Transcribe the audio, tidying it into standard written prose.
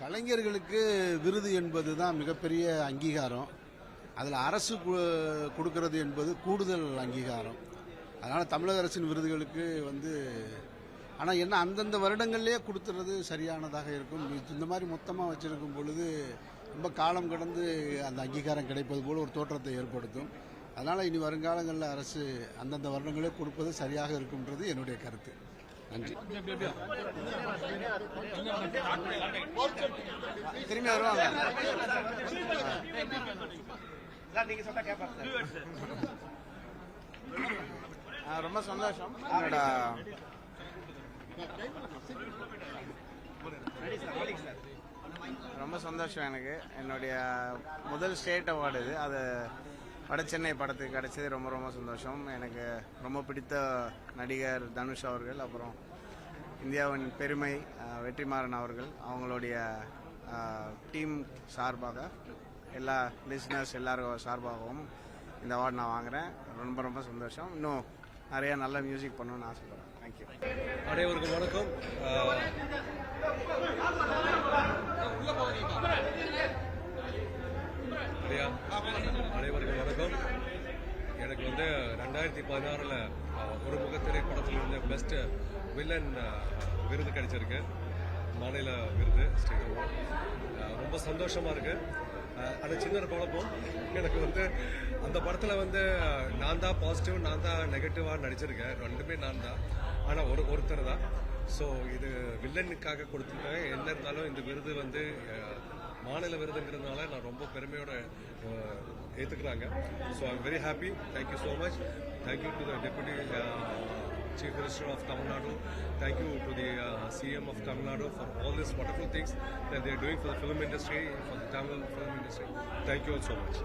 கலைஞர்களுக்கு விருது என்பது தான் மிகப்பெரிய அங்கீகாரம். அதில் அரசு கொடுக்கிறது என்பது கூடுதல் அங்கீகாரம். அதனால் தமிழக அரசின் விருதுகளுக்கு ஆனால் என்ன அந்தந்த வருடங்கள்லேயே கொடுத்துறது சரியானதாக இருக்கும். இந்த மாதிரி மொத்தமாக வச்சிருக்கும் பொழுது ரொம்ப காலம் கடந்து அந்த அங்கீகாரம் கிடைப்பது போல ஒரு தோற்றத்தை ஏற்படுத்தும். அதனால் இனி வருங்காலங்களில் அரசு அந்தந்த வருடங்களே கொடுப்பது சரியாக இருக்கும்ன்றது என்னுடைய கருத்து. நன்றி. திரும்பி வருவாங்க. ரொம்ப சந்தோஷம். ரொம்ப சந்தோஷம். எனக்கு என்னுடைய முதல் ஸ்டேட் அவார்டு இது. அது வட சென்னை படத்துக்கு கிடைச்சது. ரொம்ப ரொம்ப சந்தோஷம். எனக்கு ரொம்ப பிடித்த நடிகர் தனுஷ் அவர்கள், அப்புறம் இந்தியாவின் பெருமை வெற்றிமாறன் அவர்கள், அவங்களுடைய டீம் சார்பாக எல்லா லிஸ்னர்ஸ் எல்லாரும் சார்பாகவும் இந்த அவார்டு நான் வாங்குறேன். ரொம்ப ரொம்ப சந்தோஷம். இன்னும் நிறைய நல்ல மியூசிக் பண்ணணும்னு ஆசைப்படுறேன். தேங்க்யூ. அனைவருக்கும் வணக்கம். அனைவருக்கும் வணக்கம். எனக்கு 2016 ஒரு முகத்திரை படத்தில் பெஸ்ட் வில்லன் விருது கிடைச்சிருக்கு, மாநில விருது, ஸ்டேட் அவார்ட். ரொம்ப சந்தோஷமா இருக்கு. அது சின்ன குழப்பம். எனக்கு அந்த படத்தில் நான் தான் பாசிட்டிவ், நான் தான் நெகட்டிவாக நடிச்சிருக்கேன். ரெண்டுமே நான் தான், ஆனால் ஒருத்தர் தான். ஸோ இது வில்லனுக்காக கொடுத்துருக்காங்க. என்ன இருந்தாலும் இந்த விருது மாநில விருதுங்கிறதுனால நான் ரொம்ப பெருமையோட ஏற்றுக்கிறாங்க. So I am very happy. Thank you so much. Thank you to the deputy Chief Minister of Tamil Nadu. Thank you to the CM of Tamil Nadu for all these wonderful things that they are doing for the film industry, for the Tamil film industry. Thank you all so much.